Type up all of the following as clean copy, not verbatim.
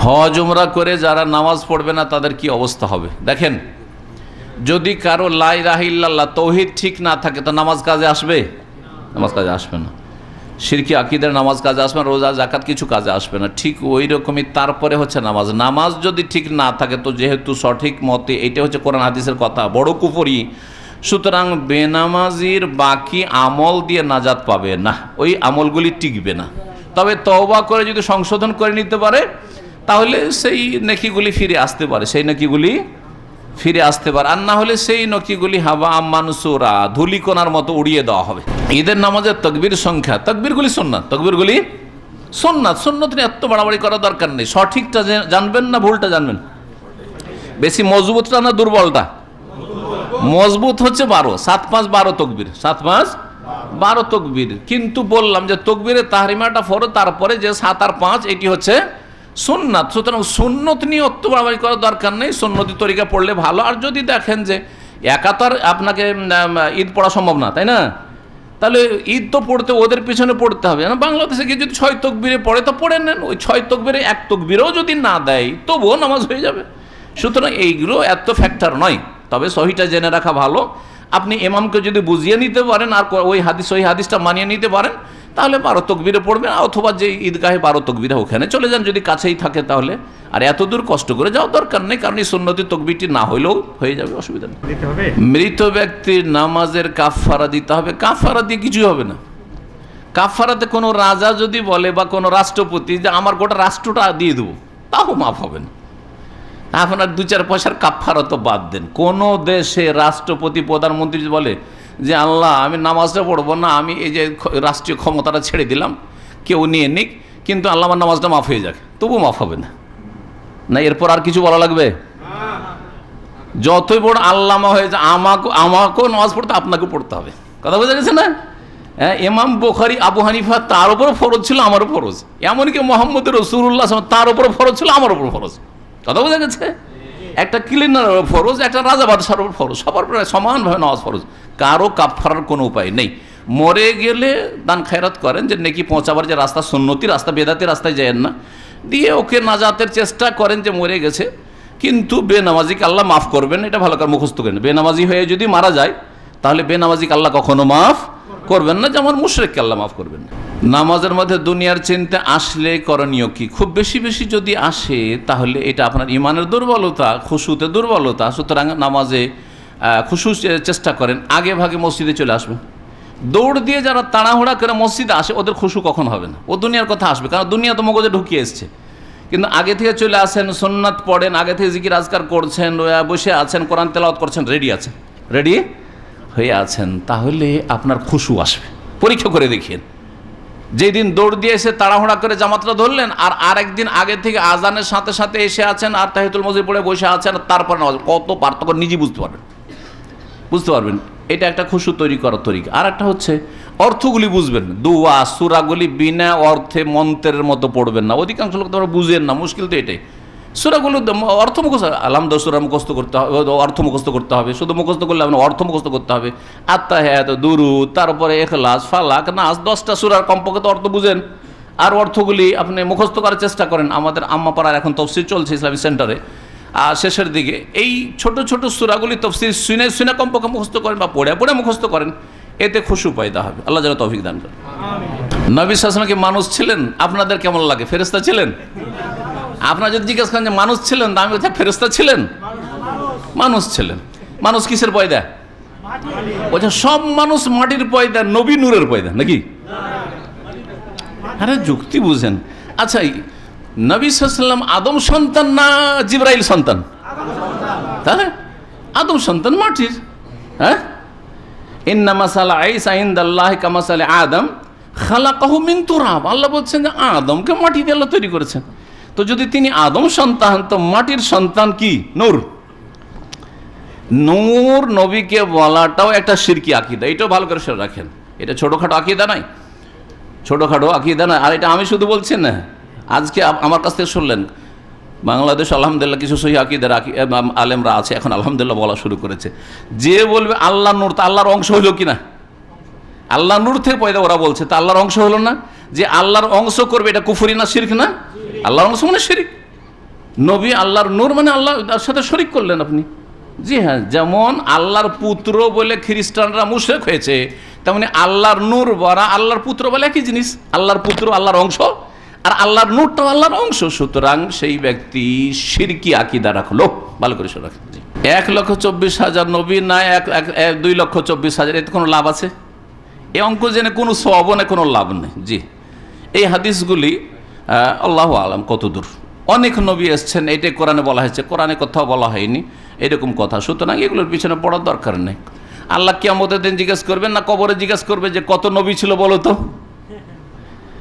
হজ উমরা করে যারা নামাজ পড়বে না তাদের কি অবস্থা হবে দেখেন। যদি কারো লা ইলাহা ইল্লাল্লাহ তৌহিদ ঠিক না থাকে তো নামাজ কাজে আসবে? নামাজ কাজে আসবে না। শিরকি আকীদার নামাজ কাজে আসবে না, রোজা জাকাত কিছু কাজে আসবে না। ঠিক ওই রকমই তারপরে হচ্ছে নামাজ। নামাজ যদি ঠিক না থাকে তো যেহেতু সঠিক মতে এটা হচ্ছে কোরআন হাদিসের কথা, বড় কুফরি, সুতরাং বেনামাজির বাকি আমল দিয়ে নাজাত পাবে না, ওই আমলগুলি টিকবে না। তবে তওবা করে যদি সংশোধন করে নিতে পারে তাহলে সেই নেকিগুলি ফিরে আসতে পারে, সেই নেকিগুলি ফিরে আসতে পারে। আর না হলে সেই নেকিগুলি হাবা মানসুরা, ধূলিকণার মতো উড়িয়ে দেওয়া হবে। ঈদের নামাজের তকবীর সংখ্যা, তকবীরগুলি সুন্নাত, তকবীরগুলি সুন্নাত। সুন্নাত নিয়ে এত বাড়াবাড়ি করার দরকার নেই। সঠিকটা জানবেন না ভুলটা জানবেন? বেশি মজবুতটা না দুর্বলটা? মজবুত হচ্ছে 12, 7-5 12 তকবীর, 7-5 12 তকবীর। কিন্তু বললাম যে তকবীরে তাহরিমাটা ফরজ, তারপরে যে 7 আর 5 এটি হচ্ছে সুন্নাত। সুতরাং সুন্নত নিয়ে অত বাড়াবাড়ি করার দরকার নেই, সুন্নতি তরিকা পড়লে ভালো। আর যদি দেখেন যে একাতার আপনাকে ঈদ পড়া সম্ভব না, তাই না, তাহলে ঈদ তো পড়তে ওদের পিছনে পড়তে হবে না। বাংলাদেশে গিয়ে যদি 6 তকবীরে পড়ে তো পড়ে নেন, ওই 6 তকবীরে 1 তকবীরেও যদি না দেয় তবুও নামাজ হয়ে যাবে। সুতরাং এইগুলো এত ফ্যাক্টর নয়। তবে সহিটা জেনে রাখা ভালো। আপনি ইমামকে যদি বুঝিয়ে নিতে পারেন আর ওই হাদিসটা মানিয়ে নিতে পারেন তাহলে 12 তকবীরে পড়বেন, অথবা যে ঈদগাহে 12 তকবীরে ওখানে চলে যান যদি কাছেই থাকে তাহলে। আর এত দূর কষ্ট করে যাওয়ার দরকার নেই, কারণ এই সুন্নতি তকবীরটি না হইলেও হয়ে যাবে, অসুবিধা নেই। মৃত ব্যক্তির নামাজের কাফারা দিতে হবে। কাফারা দিয়ে কিছুই হবে না। কাফারাতে কোনো রাজা যদি বলে বা কোনো রাষ্ট্রপতি যে আমার গোটা রাষ্ট্রটা দিয়ে দেবো, তাও মাফ হবে না। আপনার 2-4 পয়সার কাফারা তো বাদ দেন। কোনো দেশে রাষ্ট্রপতি প্রধানমন্ত্রী বলে যে আল্লাহ আমি নামাজটা পড়বো না, আমি এই যে রাষ্ট্রীয় ক্ষমতাটা ছেড়ে দিলাম, কেউ নিয়ে নিক, কিন্তু আল্লাহ আমার নামাজটা মাফ হয়ে যাক, তবু মাফ হবে না। না এরপর আর কিছু বলা লাগবে? যতই বড় আল্লামা হয়ে যায় আমাকেও নামাজ পড়তে আপনাকেও পড়তে হবে। কথা বোঝা গেছে না? হ্যাঁ, ইমাম বুখারী, আবু হানিফা তার উপরও ফরজ ছিল, আমারও ফরজ। এমনকি মোহাম্মদ রাসূলুল্লাহ তার উপরও ফরজ ছিল, আমার উপর ফরজ। কথা বোঝা গেছে? একটা ক্লিনার ফরজ, একটা রাজা বাদশার উপর ফরজ, সবার প্রায় সমানভাবে নামাজ ফরজ। কারো কাফারার কোনো উপায় নেই। মরে গেলে দান খায়রাত করেন, যে নেকি পৌঁছাবার যে রাস্তা, সুন্নতি রাস্তা, বেদাতি রাস্তায় যায়েন না, দিয়ে ওকে নাজাতের চেষ্টা করেন যে মরে গেছে। কিন্তু বেনামাজিকে আল্লাহ মাফ করবেন, এটা ভালো করে মুখস্থ করেন। বেনামাজি হয়ে যদি মারা যায় তাহলে বেনামাজিকে আল্লাহ কখনো মাফ করবেন না, যেমন মুশরিককে আল্লাহ মাফ করবেন না। নামাজের মধ্যে দুনিয়ার চিন্তা আসলে করণীয় কি? খুব বেশি বেশি যদি আসে তাহলে এটা আপনার ইমানের দুর্বলতা, খুশুতে দুর্বলতা। সুতরাং নামাজে খুশু চেষ্টা করেন, আগে ভাগে মসজিদে চলে আসবেন। দৌড় দিয়ে যারা তাড়াহুড়া করে মসজিদে আসে ওদের খুশু কখন হবে না, ও দুনিয়ার কথা আসবে, কারণ দুনিয়া তো মগজে ঢুকিয়ে এসছে। কিন্তু আগে থেকে চলে আসেন, সুন্নাত পড়েন, আগে থেকে জিকির আজকার করছেন, বসে আছেন, কোরআন তেলাওয়াত করছেন, রেডি হয়ে আছেন, তাহলে আপনার খুশু আসবে। পরীক্ষা করে দেখিয়েন। যেদিন দৌড় দিয়ে এসে তাড়াহুড়া করে জামাতটা ধরলেন, আর আরেকদিন আগে থেকে আজানের সাথে সাথে এসে আছেন, আর তাহিয়াতুল মসজিদ পড়ে বসে আছেন, তারপর নামাজ, কত পার্থক্য নিজে বুঝতে পারবেন। এটা একটা খুশু তৈরি করার তরিকা। আর একটা হচ্ছে অর্থগুলি বুঝবেন। দুয়া সূরাগুলি বিনা অর্থে মন্ত্রের মতো পড়বেন না। অধিকাংশ লোক তোমরা বুঝেন না, মুশকিল তো এটাই। সূরাগুলো অর্থ মুখস্থ, আলহামদুলিল্লাহ সূরা মুখস্থ করতে হবে, অর্থ মুখস্থ করতে হবে। শুধু মুখস্থ করলে আপনার অর্থ মুখস্থ করতে হবে। আত্তাহিয়াত, দুরুদ, তারপরে ইখলাস, ফালাক, নাস, 10টা সূরার কমপক্ষে তো অর্থ বুঝেন। আর অর্থগুলি আপনি মুখস্থ করার চেষ্টা করেন। আমাদের আম্মাপাড়ার এখন তফসির চলছে ইসলামিক সেন্টারে, আর শেষের দিকে এই ছোট ছোট সূরাগুলি তফসির শুনে কমপক্ষে মুখস্থ করেন বা পড়ে মুখস্থ করেন, এতে খুশু পয়দা হবে। আল্লাহ যেন তৌফিক দান করেন। নবী সাল্লাল্লাহু আলাইহি ওয়াসাল্লাম কি মানুষ ছিলেন? আপনাদের কেমন লাগে? ফেরেশতা ছিলেন? আপনারা যদি জিজ্ঞেস করেন যে মানুষ ছিলেন, আমি বলছি ফেরেশতা ছিলেন? মানুষ ছিলেন। মানুষ কিসের পয়দা? বলছে সব মানুষ মাটির পয়দা, নবী নূরের পয়দা নাকি? আরে যুক্তি বুঝেন। আচ্ছা, নবী সাল্লাল্লাহু আলাইহি ওয়াসাল্লাম আদম সন্তান না জিবরাইল সন্তান? তাহলে আদম সন্তান মাটির। হ্যাঁ, ইন্না মাসালা ঈসা ইনদাল্লাহি কামাসালি আদম খালাকাহু মিন তুরাব। আল্লাহ বলছেন যে আদমকে মাটি দিয়ে আল্লাহ তৈরি করেছেন। তো যদি তিনি আদম সন্তান, তো মাটির সন্তান কি? নূর। নূর নবীকে বলাটাও একটা শিরকি আকীদা, এটাও ভালো করে শুনে রাখেন। এটা ছোটোখাটো আকীদা নয়, ছোটোখাটো আকীদা নয়। আর এটা আমি শুধু বলছি না, আজকে আমার কাছ থেকে শুনলেন বাংলাদেশ আলহামদুলিল্লাহ কিছু সহিহ আকীদার আলেমরা আছে, এখন আলহামদুলিল্লাহ বলা শুরু করেছে। যে বলবে আল্লাহ নূর, তা আল্লাহর অংশ হইল কিনা? আল্লাহ নূর থেকে পয়দা, ওরা বলছে তা আল্লাহর অংশ হলো না? যে আল্লাহর অংশ করবে এটা কুফরি না শিরক না? আল্লাহর অংশ মানে শিরক। নবী আল্লাহর নূর মানে আল্লাহর সাথে শরিক করলেন আপনি। জি হ্যাঁ, যেমন আল্লাহর পুত্র বলে খ্রিস্টানরা মুশরিক হয়েছে, তেমনি আল্লাহর নূর বলা আল্লাহর পুত্র বলে একই জিনিস। আল্লাহর পুত্র আল্লাহর অংশ, আর আল্লাহর নূরটাও আল্লাহর অংশ। সুতরাং সেই ব্যক্তি শিরকি আকীদা রাখলো। ভালো করে শোনা, 1,24,000 নবী না 2,24,000, এতে কোনো লাভ আছে? এই অঙ্ক জেনে কোনো সওয়াব না, কোনো লাভ নেই। জি, এই হাদিসগুলি আল্লাহু আলাম কত দূর। অনেক নবী এসছেন, এটাই কোরআনে বলা হয়েছে, কোরআনে কোথাও বলা হয়নি এরকম কথা। সুতরাং এগুলোর পিছনে পড়ার দরকার নেই। আল্লাহ কিয়ামতের দিন জিজ্ঞেস করবেন না কবরে জিজ্ঞেস করবে যে কত নবী ছিল বলো তো,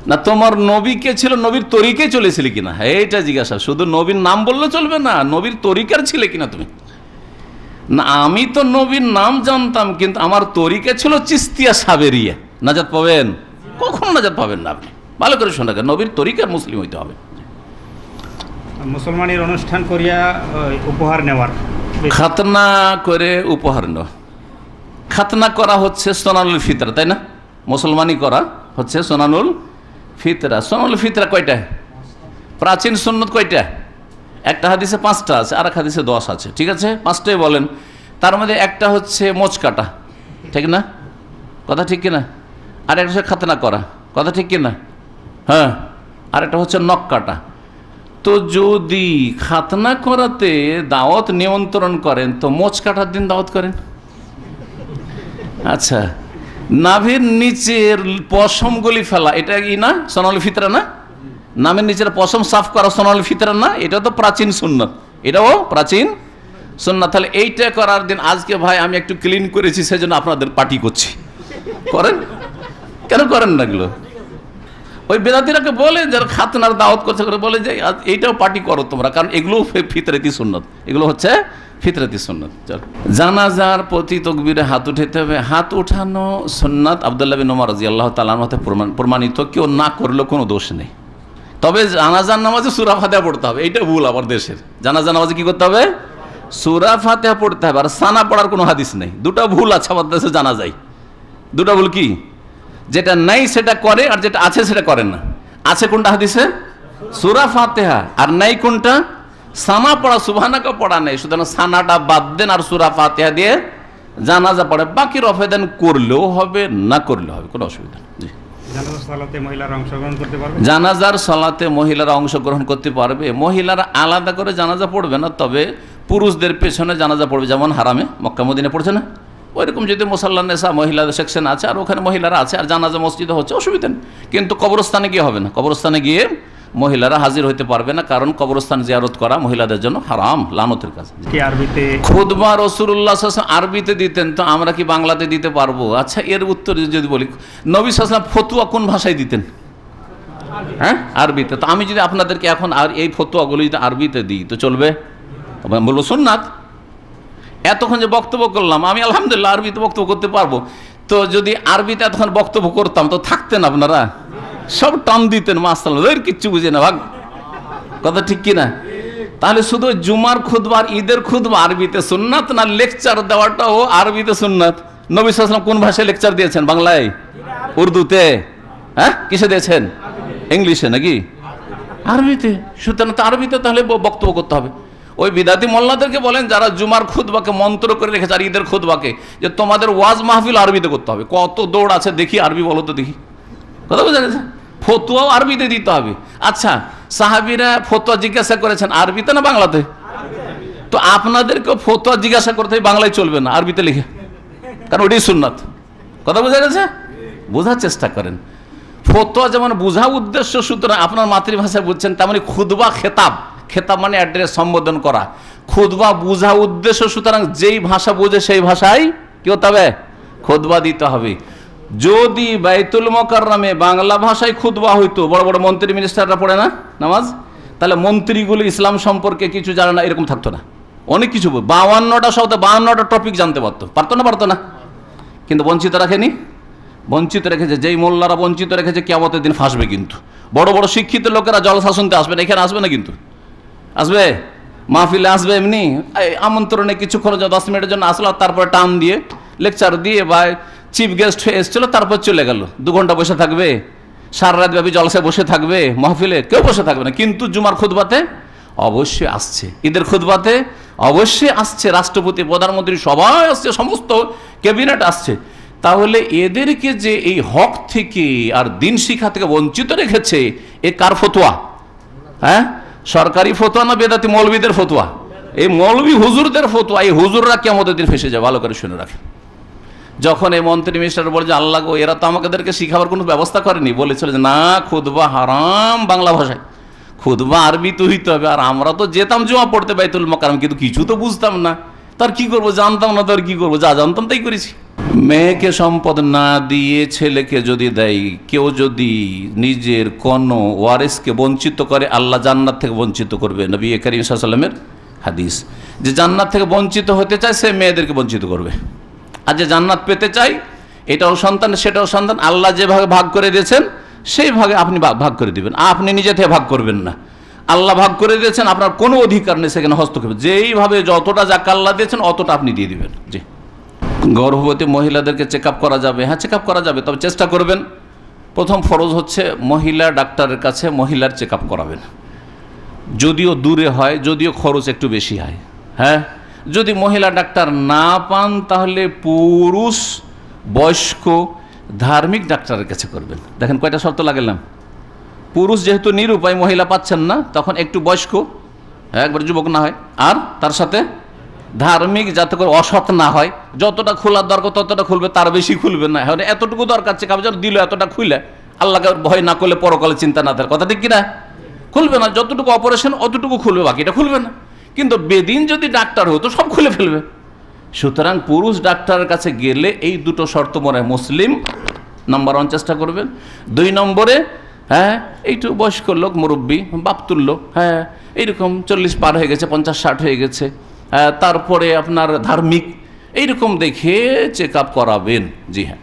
না তোমার নবী কে ছিল, নবীর তরিকে চলেছিলে কিনা, এইটা জিজ্ঞাসা। শুধু নবীর নাম বললে চলবে না, নবীর তরিকার ছিলে কিনা তুমি। না আমি তো নবীর নাম জানতাম, কিন্তু আমার তরিকা ছিল চিস্তিয়া সাবেরিয়া। নাজাত পাবেন? কখন নাজাত পাবেন না আপনি। ভালো করে শোনা, নবীর তরিকার মুসলিম হইতে হবে। মুসলমানের অনুষ্ঠান করিয়া উপহার নেওয়ার, খাতনা করে উপহার নেওয়া। খাতনা করা হচ্ছে সোনানুল ফিতরা, তাই না? মুসলমানি করা হচ্ছে সোনানুল ফিতরা। সোনানুল ফিতরা কয়টা? প্রাচীন সুন্নত কয়টা? একটা হাদিসে 5টা আছে, আর এক হাদিসে 10 আছে। ঠিক আছে, 5টাই বলেন। তার মধ্যে একটা হচ্ছে মোচ কাটা, ঠিক না? কথা ঠিক কিনা? আর একটা হচ্ছে খাতনা করা, কথা ঠিক কিনা? হ্যাঁ, আর একটা হচ্ছে নখ কাটা। তো যদি খাতনা করাতে দাওয়াত নিমন্ত্রণ করেন, তো মোচ কাটার দিন দাওয়াত করেন। আচ্ছা, নাভির নিচের পশমগুলি ফেলা, এটা কি না সোনাল ফিতরা না? নামের নিচের পশম সাফ করা সোনাল ফিতরা না? এটা তো প্রাচীন সুন্নাত, এটাও প্রাচীন সুন্নাত। তাহলে এইটা করার দিন আজকে ভাই আমি একটু ক্লিন করেছি, সেজন্য আপনাদের পার্টি করছি। করেন কেন করেন না এগুলো? ওই বেদাতিরাকে বলে যারা খাতনার দাওয়াত করছে, করে বলে যে এইটাও পার্টি করো তোমরা, কারণ এগুলো ফিতরাতি সুন্নাত, এগুলো হচ্ছে ফিতরাতি সুন্নাত। জানাজার প্রতি তাকবীরে হাত উঠাতে হবে। হাত উঠানো সুন্নাত আব্দুল্লাহ বিন ওমর রাদিয়াল্লাহু তাআলা আনহু প্রমাণিত, কেউ না করলেও কোনো দোষ নেই। তবে জানাজার নামাজে সূরা ফাতিহা পড়তে হবে, এইটা ভুল আবার দেশের। জানাজার নামাজে কি করতে হবে? সূরা ফাতিহা পড়তে হবে, আর সানা পড়ার কোনো হাদিস নেই। দুটো ভুল আছে আমাদের দেশে জানা যায়। দুটো ভুল কি? যেটা নাই সেটা করে, আর যেটা আছে সেটা করেন না। আছে কোনটা হাদিসে? সূরা ফাতিহা। আর নাই কোনটা? সানা পড়া, সুবহানাকা পড়া নেই। সুতরাং সানাটা বাদ দেন, আর সূরা ফাতিহা দিয়ে জানাজা পড়ে। বাকি রফেদান করলেও হবে, না করলেও হবে, কোনো অসুবিধা নেই। জানাজার সালাতে মহিলারা অংশগ্রহণ করতে পারবে? জানাজার সালাতে মহিলারা অংশগ্রহণ করতে পারবে। মহিলারা আলাদা করে জানাজা পড়বে না, তবে পুরুষদের পেছনে জানাজা পড়বে। যেমন হারামে মক্কা মদিনা পড়ছে না, ওইরকম যদি মুসাল্লা নেশা মহিলাদের সেকশন আছে, আর ওখানে মহিলারা আছে, আর জানাজা মসজিদে হচ্ছে, অসুবিধা নেই। কিন্তু কবরস্থানে গিয়ে হবে না। কবরস্থানে গিয়ে মহিলারা হাজির হতে পারবে না, কারণ কবরস্থান জিয়ারত করা মহিলাদের জন্য হারাম, লানতের কাজ। আরবিতে খুতবা রাসূলুল্লাহ সাল্লাল্লাহু আলাইহি ওয়াসাল্লাম আরবিতে দিতেন, তো আমরা কি বাংলাতে দিতে পারবো? আচ্ছা, এর উত্তর যদি বলি, নবী সাল্লাল্লাহু আলাইহি ওয়াসাল্লাম ফতোয়া কোন ভাষায় দিতেন? হ্যাঁ, আরবিতে। তো আমি যদি আপনাদেরকে এখন আর এই ফতোয়াগুলো যদি আরবিতে দিই, তো চলবে? বলবো সুন্নাত। এতক্ষণ যে বক্তব্য করলাম, আমি আলহামদুলিল্লাহ আরবিতে বক্তব্য করতে পারবো। তো যদি আরবিতে এতক্ষণ বক্তব্য করতাম, তো থাকতেন আপনারা? সব টান দিতেন, মাশাআল্লাহ, কিচ্ছু বুঝে না ভাগ। কথা ঠিক কিনা? তাহলে শুধু জুমার খুতবা আর ঈদের খুতবা আরবিতে সুন্নাত, না লেকচার দেওয়াটাও আরবিতে সুন্নাত? নবী সাল্লাল্লাহু আলাইহি ওয়াসাল্লাম কোন ভাষায় লেকচার দিয়েছেন? বাংলায়? উর্দুতে? হ্যাঁ, কিসে দিয়েছেন? ইংলিশে নাকি আরবিতে? সুতরাং তো আরবিতে তাহলে বক্তব্য করতে হবে। ওই বিদাতি মোল্লাদেরকে বলেন যারা জুমার খুতবাকে মন্ত্র করে রেখেছে, আর ঈদের খুতবাকে, যে তোমাদের ওয়াজ মাহফিল আরবিতে করতে হবে। কত দৌড় আছে দেখি, আরবি বলো তো দেখি। কথা বোঝা গেছে? ফতোয়াও আরবিতে দিতে হবে। আচ্ছা, সাহাবীরা ফতোয়া জিজ্ঞাসা করেছেন আরবিতে না বাংলাতে? তো আপনাদেরকেও ফতোয়া জিজ্ঞাসা করতে হবে, বাংলায় চলবে না, আরবিতে লিখে, কারণ ওটাই সুন্নাত। কথা বোঝা গেছে? বোঝার চেষ্টা করেন। ফতোয়া যেমন বোঝা উদ্দেশ্য, সুতরাং আপনার মাতৃভাষায় বুঝছেন, তেমনি খুতবা খেতাব, খেতাব মানে অ্যাড্রেস, সম্বোধন করা। খুতবা বোঝা উদ্দেশ্য, সুতরাং যেই ভাষা বোঝে সেই ভাষায় কি হতে হবে? খুতবা দিতে হবে। যদি বাইতুল মুকাররমে বাংলা ভাষায় খুতবা হইতো, বড় বড় মন্ত্রী মিনিস্টাররা পড়ে না নামাজ, তাহলে মন্ত্রীগুলো ইসলাম সম্পর্কে কিছু জানে না, এরকম থাকতো না। অনেক কিছু 52টা শব্দ 52টা টপিক জানতে পারতো, পারতো না? কিন্তু বঞ্চিত রাখেনি, বঞ্চিত রেখেছে। যেই মোল্লারা বঞ্চিত রেখেছে, কিয়ামতের দিন ফাঁসবে। কিন্তু বড় বড় শিক্ষিত লোকেরা জলসা শুনতে আসবে না, এখানে আসবে না, কিন্তু আসবে মাহফিলে, আসবে এমনি আমন্ত্রণে কিছুক্ষণ 10 মিনিটের জন্য আসলো, তারপরে টান দিয়ে লেকচার দিয়ে বা চিফ গেস্ট হয়ে এসেছিল, তারপর চলে গেল। 2 ঘন্টা বসে থাকবে, সারা রাত ব্যাপী জলসায় বসে থাকবে, মাহফিলে কেউ বসে থাকবে না। কিন্তু জুমার খুতবাতে অবশ্যই আসছে, ঈদের খুতবাতে অবশ্যই আসছে, রাষ্ট্রপতি প্রধানমন্ত্রী সবাই আসছে, সমস্ত ক্যাবিনেট আসছে। তাহলে এদেরকে যে এই হক থেকে আর দিন শিক্ষা থেকে বঞ্চিত রেখেছে, এ কার ফতোয়া? হ্যাঁ, সরকারি ফতোয়া না বেদাতি মৌলবীদের ফতোয়া? এই মৌলবী হুজুরদের ফতোয়া। এই হুজুররা কিয়ামতের দিন ফেসে যায়, ভালো করে শুনে রাখে। যখন এই মন্ত্রী মিনিস্টার বলে যে আল্লাহ গো, এরা তো আমাদেরকে শিখাবার কোনো ব্যবস্থা করেনি, বলেছিল যে না, খুতবা হারাম বাংলা ভাষায়, খুতবা আরবিতে হইতে হবে। আর আমরা তো যেতাম জুমা পড়তে বাইতুল মাকারম, কিন্তু কিছু তো বুঝতাম না, তার কি করবো, জানতাম না, তার কি করবো, যা জানতাম তাই করেছি। মেয়েকে সম্পদ না দিয়ে ছেলেকে যদি দেয়, কেউ যদি নিজের কোনো ওয়ারিসকে বঞ্চিত করে, আল্লাহ জান্নাত থেকে বঞ্চিত করবে। নবী করিম সাল্লাল্লাহু আলাইহি ওয়াসাল্লামের হাদিস, যে জান্নাত থেকে বঞ্চিত হতে চায় সে মেয়েদেরকে বঞ্চিত করবে। আর যে জান্নাত পেতে চাই, এটাও সন্তান সেটাও সন্তান, আল্লাহ যেভাবে ভাগ করে দিয়েছেন সেই ভাগে আপনি ভাগ করে দিবেন, আপনি নিজে থেকে ভাগ করবেন না। আল্লাহ ভাগ করে দিয়েছেন, আপনার কোনো অধিকার নেই সেখানে হস্তক্ষেপ। যেইভাবে যতটা যাকে আল্লাহ দিয়েছেন অতটা আপনি দিয়ে দিবেন। জি, গর্ভবতী মহিলাদেরকে চেক আপ করা যাবে, হ্যাঁ চেক আপ করা যাবে, তবে চেষ্টা করবেন প্রথম ফরজ হচ্ছে মহিলা ডাক্তারের কাছে মহিলার চেক আপ করাবেন। যদিও দূরে হয়, যদিও খরচ একটু বেশি হয়। হ্যাঁ, যদি মহিলা ডাক্তার না পান তাহলে পুরুষ বয়স্ক ধার্মিক ডাক্তারের কাছে করবেন। দেখেন কয়টা শর্ত লাগলাম। পুরুষ যেহেতু নিরুপায়, মহিলা পাচ্ছেন না, তখন একটু বয়স্ক, একবার যুবক না হয়, আর তার সাথে ধার্মিক, যাতে করে অসৎ না হয়। যতটা খোলার দরকার ততটা খুলবে, তার বেশি খুলবে না। এখন এতটুকু দরকার চেক আপ যেন দিল, এতটা খুলে আল্লাহকে ভয় না করলে পরকালে চিন্তা না থাকে, কথা ঠিক কিনা? খুলবে না, যতটুকু অপারেশন অতটুকু খুলবে, বাকিটা খুলবে না। কিন্তু বেদিন যদি ডাক্তার হতো সব খুলে ফেলবে। সুতরাং পুরুষ ডাক্তারের কাছে গেলে এই দুটো শর্ত মনে হয়, মুসলিম নাম্বার 1 চেষ্টা করবেন। 2 নম্বরে হ্যাঁ এইটু বয়স্ক লোক, মুরব্বী, বাপতুল্য, হ্যাঁ এইরকম 40 পার হয়ে গেছে, 50-60 হয়ে গেছে, হ্যাঁ তারপরে আপনার ধার্মিক, এইরকম দেখে চেক আপ করাবেন। জি হ্যাঁ,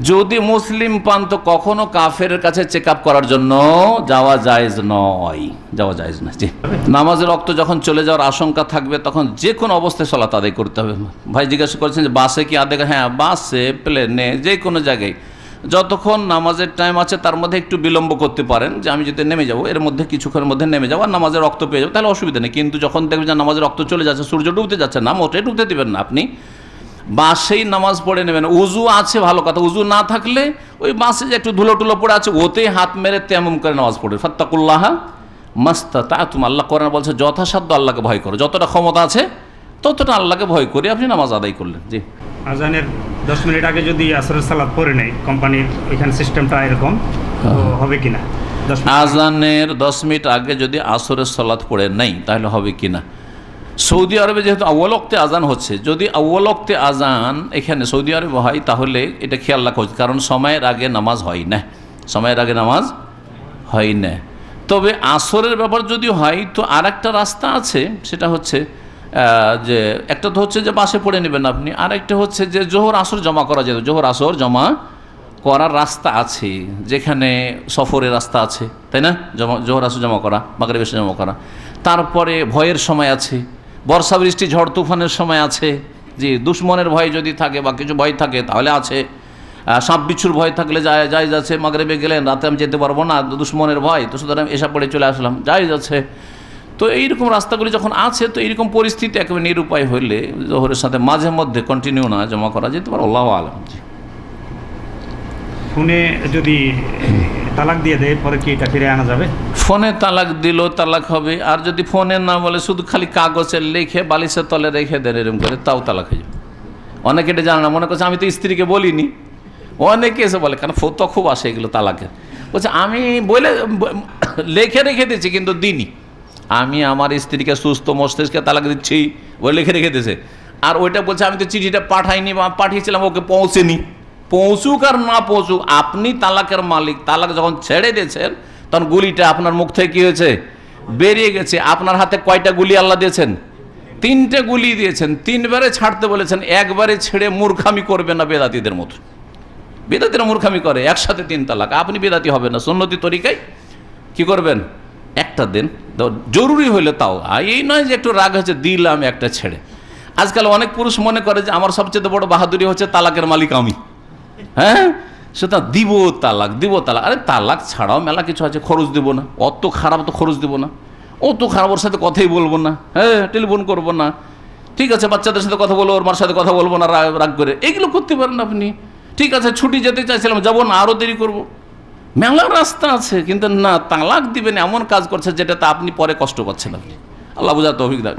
যদি মুসলিম পান তো কখনো কাফের কাছে চেক আপ করার জন্য যাওয়া জায়েজ নয়, যাওয়া জায়েজ না। জি, নামাজের রক্ত যখন চলে যাওয়ার আশঙ্কা থাকবে তখন যে কোনো অবস্থায় সালাত আদায় করতে হবে। ভাই জিজ্ঞাসা করেছেন যে বাসে কি আদায়? হ্যাঁ, বাসে, প্লেনে, যে কোনো জায়গায় যতক্ষণ নামাজের টাইম আছে তার মধ্যে একটু বিলম্ব করতে পারেন, যে আমি যদি নেমে যাবো, এর মধ্যে কিছুক্ষণের মধ্যে নেমে যাবো আর নামাজের রক্ত পেয়ে যাবো, তাহলে অসুবিধা নেই। কিন্তু যখন দেখবেন যে নামাজের রক্ত চলে যাচ্ছে, সূর্য ডুবতে যাচ্ছে না, মোটেই ডুবতে দেবেন না, আপনি বাসেই নামাজ পড়ে নেবেন। উজু আছে, ভালো কথা। উজু না থাকলে ওই বাসে যে একটু ধুলো টুলো পড়ে আছে, ওতেই হাত মেরে তেমন করে নামাজ পড়ে। ফাত্তাকুল্লাহ মাস্তাতাতুম, আল্লাহ কোরআনে বলছে যথাসাধ্য আল্লাহকে ভয় করো, যতটা ক্ষমতা আছে ততটা আল্লাহকে ভয় করে আপনি নামাজ আদায় করলেন। জি, আজানের 10 মিনিট আগে যদি আসরের সালাত পড়ে নেয়, কোম্পানির ওইখানে সিস্টেমটা এরকম, তো হবে কিনা? আজানের 10 মিনিট আগে যদি আসরের সালাত পড়ে নেই তাহলে হবে কিনা? সৌদি আরবে যেহেতু আউয়াল ওয়াক্তে আজান হচ্ছে, যদি আউয়াল ওয়াক্তে আজান এখানে সৌদি আরবে হয় তাহলে এটা খেয়াল রাখা উচিত, কারণ সময়ের আগে নামাজ হয় না, সময়ের আগে নামাজ হয় না। তবে আসরের ব্যাপার যদি হয় তো আর একটা রাস্তা আছে, সেটা হচ্ছে যে একটা তো হচ্ছে যে বাসে পড়ে নেবেন আপনি, আর একটা হচ্ছে যে জোহর আসর জমা করা যেত। জোহর আসর জমা করার রাস্তা আছে, যেখানে সফরের রাস্তা আছে, তাই না? জোহর আসর জমা করা, মাগরিব এশা জমা করা। তারপরে ভয়ের সময় আছে, বর্ষা বৃষ্টি ঝড় তুফানের সময় আছে, যে দুশ্মনের ভয় যদি থাকে বা কিছু ভয় থাকে তাহলে আছে। সাপ বিচ্ছুর ভয় থাকলে জায়েজ আছে, মাগরিবে গেলেন, রাতে আমি যেতে পারবো না, দুশ্মনের ভয়, তো সুতরাং এশা পড়ে চলে আসলাম, জায়েজ আছে। তো এইরকম রাস্তাগুলি যখন আছে, তো এইরকম পরিস্থিতি একেবারে নিরুপায় হইলে জোহরের সাথে মাঝে মধ্যে কন্টিনিউ না জমা করা যেতে পারে। আল্লাহু আলাম। ফোনে যদি তালাক দিয়ে দেয় পরে কি এটা ফিরে আনা যাবে? ফোনে তালাক দিলেও তালাক হবে, আর যদি ফোনে না বলে শুধু খালি কাগজে লিখে বালিশের তলে রেখে দেন এরকম করে, তাও তালাক হয়ে যাবে। অনেকে এটা জানে না, মনে করছে আমি তো স্ত্রীকে বলিনি। অনেকে এসে বলে, কারণ ফতো খুব আসে এগুলো তালাকের, বলছে আমি বলে লিখে রেখে দিচ্ছি কিন্তু দিইনি, আমি আমার স্ত্রীকে সুস্থ মস্তিষ্কে তালাক দিচ্ছি বলে লিখে রেখে দিয়েছে। আর ওইটা বলছে আমি তো চিঠিটা পাঠাইনি বা পাঠিয়েছিলাম, ওকে পৌঁছেনি। পৌঁছুক আর না পৌঁছুক, আপনি তালাকের মালিক। তালাক যখন ছেড়ে দিয়েছেন তখন গুলিটা আপনার মুখ থেকে কী হয়েছে? বেরিয়ে গেছে। আপনার হাতে কয়টা গুলি আল্লাহ দিয়েছেন? 3টে গুলি দিয়েছেন। 3বারে ছাড়তে বলেছেন, একবারে ছেড়ে মূর্খামি করবে না বেদাতিদের মতো। বেদাতিরা মূর্খামি করে, একসাথে 3 তালাক। আপনি বেদাতি হবে না, সুন্নতি তরিকায় কি করবেন? একটা দিন জরুরি হইলে তাও, এই নয় যে একটু রাগ হয়েছে দিলাম একটা ছেড়ে। আজকাল অনেক পুরুষ মনে করে যে আমার সবচেয়ে বড় বাহাদুরি হচ্ছে তালাকের মালিক আমি। হ্যাঁ, সেটা দিব তালাক, দিব তালাক। আরে তালাক ছাড়াও মেলা কিছু আছে, খরচ দিব না, অত খারাপ তো খরচ দিব না, ও তো খারাপ, ওর সাথে কথাই বলবো না, হ্যাঁ টেলিফোন করবো না, ঠিক আছে বাচ্চাদের সাথে কথা বলবো, ওর মার সাথে কথা বলবো না রাগ করে, এগুলো করতে পারেন আপনি। ঠিক আছে ছুটি যেতে চাইছিলাম, যাবো না, আরও দেরি করবো, মেলা রাস্তা আছে। কিন্তু না, তালাক দিবেন এমন কাজ করছে যেটাতে আপনি পরে কষ্ট পাচ্ছেন। আপনি আল্লাহ বুঝার তৌফিক দান।